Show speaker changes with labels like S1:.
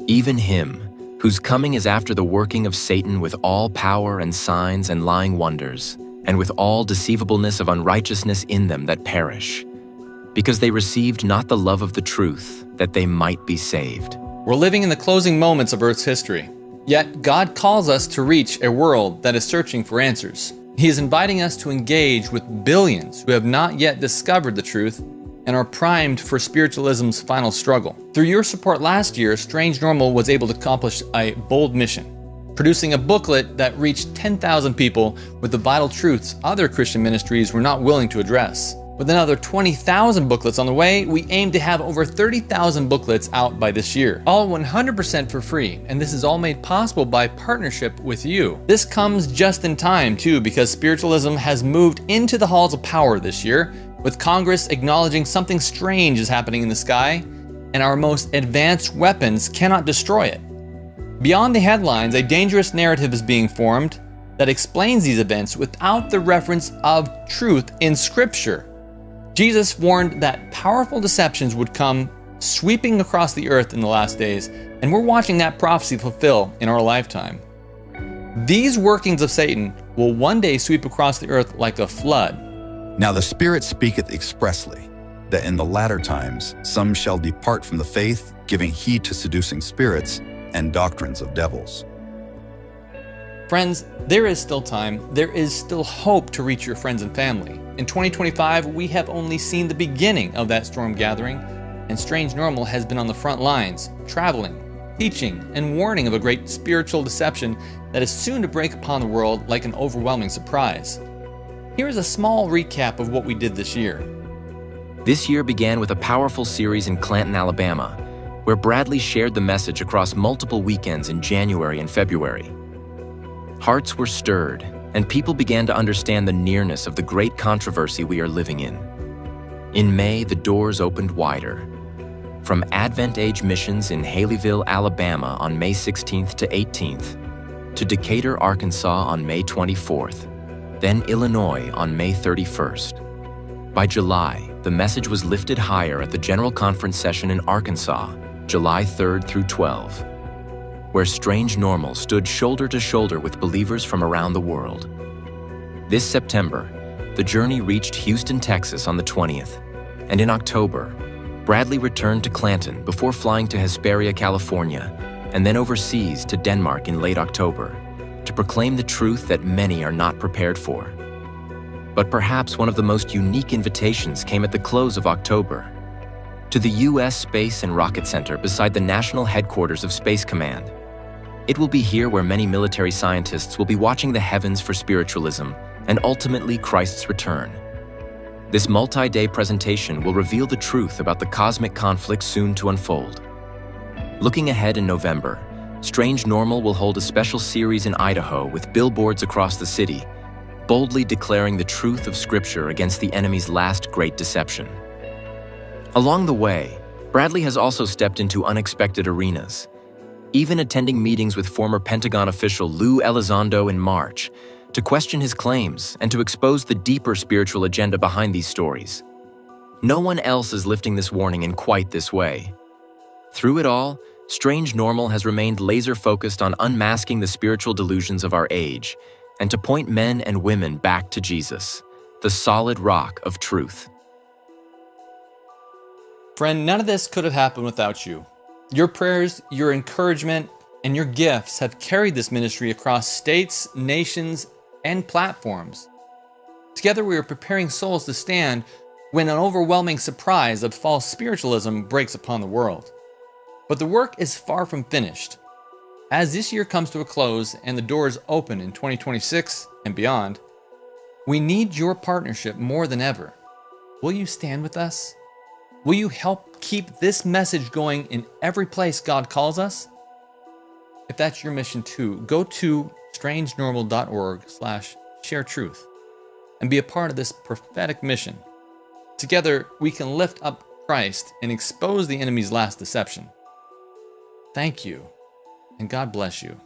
S1: Even him, whose coming is after the working of Satan with all power and signs and lying wonders, and with all deceivableness of unrighteousness in them that perish, because they received not the love of the truth, that they might be saved.
S2: We're living in the closing moments of Earth's history. Yet God calls us to reach a world that is searching for answers. He is inviting us to engage with billions who have not yet discovered the truth and are primed for spiritualism's final struggle. Through your support last year, Strange Normal was able to accomplish a bold mission, producing a booklet that reached 10,000 people with the vital truths other Christian ministries were not willing to address. With another 20,000 booklets on the way, we aim to have over 30,000 booklets out by this year, all 100% for free, and this is all made possible by partnership with you. This comes just in time, too, because spiritualism has moved into the halls of power this year, with Congress acknowledging something strange is happening in the sky, and our most advanced weapons cannot destroy it. Beyond the headlines, a dangerous narrative is being formed that explains these events without the reference of truth in Scripture. Jesus warned that powerful deceptions would come sweeping across the earth in the last days, and we're watching that prophecy fulfill in our lifetime. These workings of Satan will one day sweep across the earth like a flood.
S3: Now the Spirit speaketh expressly, that in the latter times some shall depart from the faith, giving heed to seducing spirits and doctrines of devils.
S2: Friends, there is still time. There is still hope to reach your friends and family. In 2025, we have only seen the beginning of that storm gathering, and Strange Normal has been on the front lines, traveling, teaching, and warning of a great spiritual deception that is soon to break upon the world like an overwhelming surprise. Here is a small recap of what we did this year.
S1: This year began with a powerful series in Clanton, Alabama, where Bradley shared the message across multiple weekends in January and February. Hearts were stirred, and people began to understand the nearness of the great controversy we are living in. In May, the doors opened wider. From Advent Age missions in Haleyville, Alabama on May 16th to 18th, to Decatur, Arkansas on May 24th, then Illinois on May 31st. By July, the message was lifted higher at the General Conference session in Arkansas, July 3rd through 12th, where Strange Normal stood shoulder to shoulder with believers from around the world. This September, the journey reached Houston, Texas on the 20th, and in October, Bradley returned to Clanton before flying to Hesperia, California, and then overseas to Denmark in late October, to proclaim the truth that many are not prepared for. But perhaps one of the most unique invitations came at the close of October, to the U.S. Space and Rocket Center beside the national headquarters of Space Command. It will be here where many military scientists will be watching the heavens for spiritualism and ultimately Christ's return. This multi-day presentation will reveal the truth about the cosmic conflict soon to unfold. Looking ahead in November, Strange Normal will hold a special series in Idaho with billboards across the city, boldly declaring the truth of Scripture against the enemy's last great deception. Along the way, Bradley has also stepped into unexpected arenas, even attending meetings with former Pentagon official Lou Elizondo in March to question his claims and to expose the deeper spiritual agenda behind these stories. No one else is lifting this warning in quite this way. Through it all, Strange Normal has remained laser-focused on unmasking the spiritual delusions of our age and to point men and women back to Jesus, the solid rock of truth.
S2: Friend, none of this could have happened without you. Your prayers, your encouragement, and your gifts have carried this ministry across states, nations, and platforms. Together we are preparing souls to stand when an overwhelming surprise of false spiritualism breaks upon the world. But the work is far from finished. As this year comes to a close and the doors open in 2026 and beyond, we need your partnership more than ever. Will you stand with us? Will you help keep this message going in every place God calls us? If that's your mission too, go to strangenormal.org/sharetruth and be a part of this prophetic mission. Together, we can lift up Christ and expose the enemy's last deception. Thank you, and God bless you.